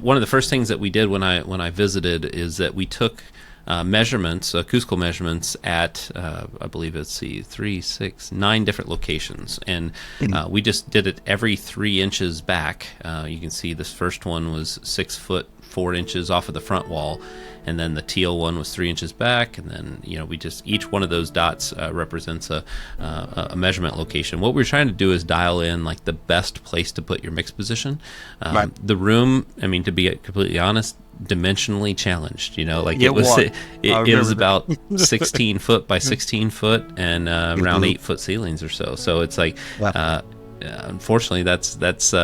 one of the first things that we did when I visited is that we took measurements, acoustical measurements at I believe it's 9 different locations, and we just did it every 3 inches back. You can see this first one was 6 foot 4 inches off of the front wall, and then the teal one was 3 inches back, and then we just, each one of those dots represents a measurement location. What we're trying to do is dial in like the best place to put your mix position. Right. The room, I mean, to be completely honest, dimensionally challenged. Like it was about 16 foot by 16 foot and around 8 foot ceilings or so. So it's like, unfortunately, that's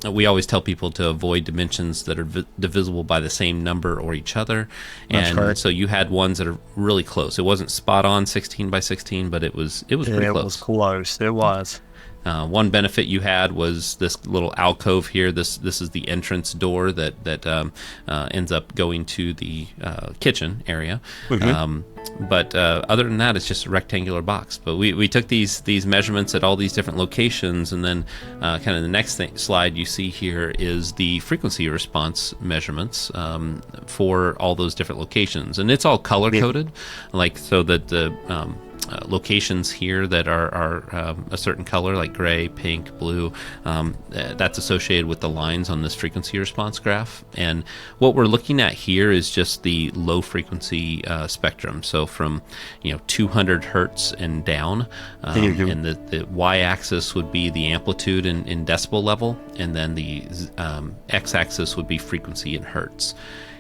we always tell people to avoid dimensions that are divisible by the same number or each other. And so you had ones that are really close. It wasn't spot on 16 by 16, but it was pretty close. It was close. It was. One benefit you had was this little alcove here. This is the entrance door that ends up going to the kitchen area. But other than that, it's just a rectangular box. But we took these measurements at all these different locations, and then kind of the next slide you see here is the frequency response measurements for all those different locations, and it's all color coded, like so that the locations here that are a certain color, like gray, pink, blue, that's associated with the lines on this frequency response graph. And what we're looking at here is just the low frequency spectrum. So from 200 hertz and down, and the y-axis would be the amplitude in decibel level, and then the x-axis would be frequency in hertz.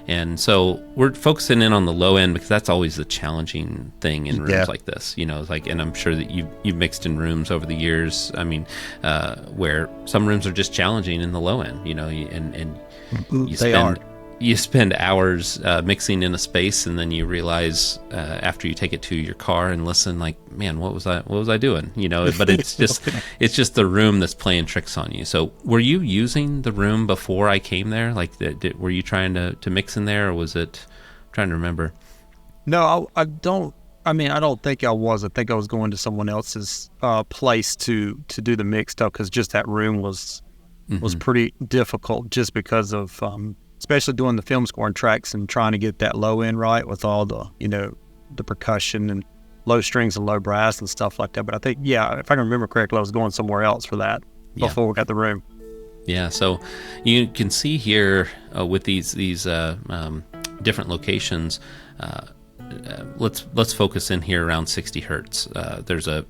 And so we're focusing in on the low end because that's always the challenging thing in rooms like this. And I'm sure that you've mixed in rooms over the years. I mean, where some rooms are just challenging in the low end. And you spend hours mixing in a space, and then you realize after you take it to your car and listen, like, man, what was I doing? But it's just the room that's playing tricks on you. So were you using the room before I came there? Like, were you trying to mix in there, or was it? I'm trying to remember. No, I don't. I mean, I don't think I was. I think I was going to someone else's place to do the mix stuff, because just that room was pretty difficult, just because of especially doing the film scoring tracks and trying to get that low end right with all the the percussion and low strings and low brass and stuff like that. But I think, if I can remember correctly, I was going somewhere else for that before we got the room. Yeah, so you can see here with these different locations. Let's focus in here around 60 hertz. There's a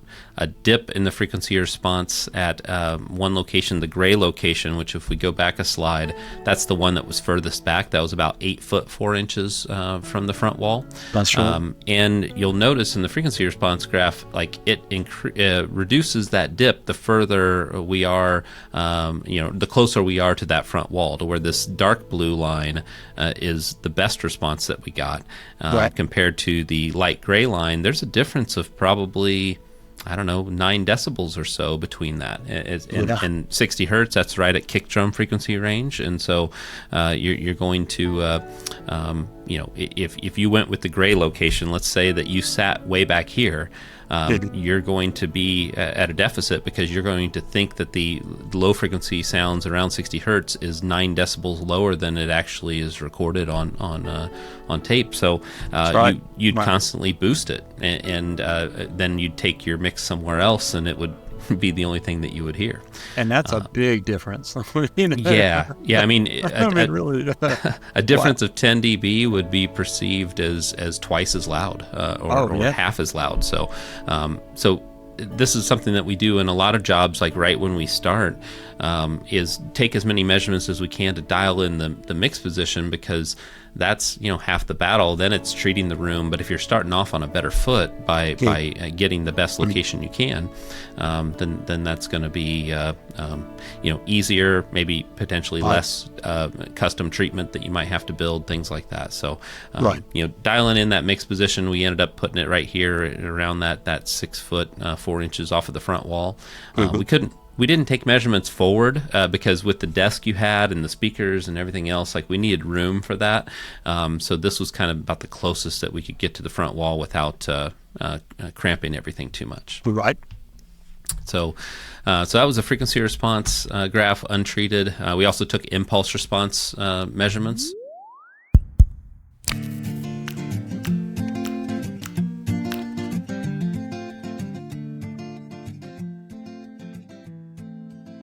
dip in the frequency response at one location, the gray location, which if we go back a slide, that's the one that was furthest back. That was about 8 foot 4 inches from the front wall. That's right. And you'll notice in the frequency response graph, like it reduces that dip the further we are, the closer we are to that front wall, to where this dark blue line is the best response that we got compared to the light gray line. There's a difference of probably, 9 decibels or so between that. And 60 hertz, that's right at kick drum frequency range. And so you're going to, if you went with the gray location, let's say that you sat way back here, you're going to be at a deficit, because you're going to think that the low frequency sounds around 60 hertz is 9 decibels lower than it actually is recorded on tape. So you'd constantly boost it, and then you'd take your mix somewhere else, and it would be the only thing that you would hear. And that's a big difference. Yeah. I mean, really, a difference of 10 dB would be perceived as twice as loud, or half as loud. So this is something that we do in a lot of jobs, like right when we start, is take as many measurements as we can to dial in the mix position, because that's half the battle. Then it's treating the room. But if you're starting off on a better foot by getting the best location you can, then that's going to be easier, maybe potentially less custom treatment that you might have to build, things like that. So dialing in that mix position, we ended up putting it right here around that 6 foot 4 inches off of the front wall. We didn't take measurements forward because with the desk you had and the speakers and everything else, like, we needed room for that. So this was kind of about the closest that we could get to the front wall without cramping everything too much. Right. So, so that was a frequency response graph, untreated. We also took impulse response measurements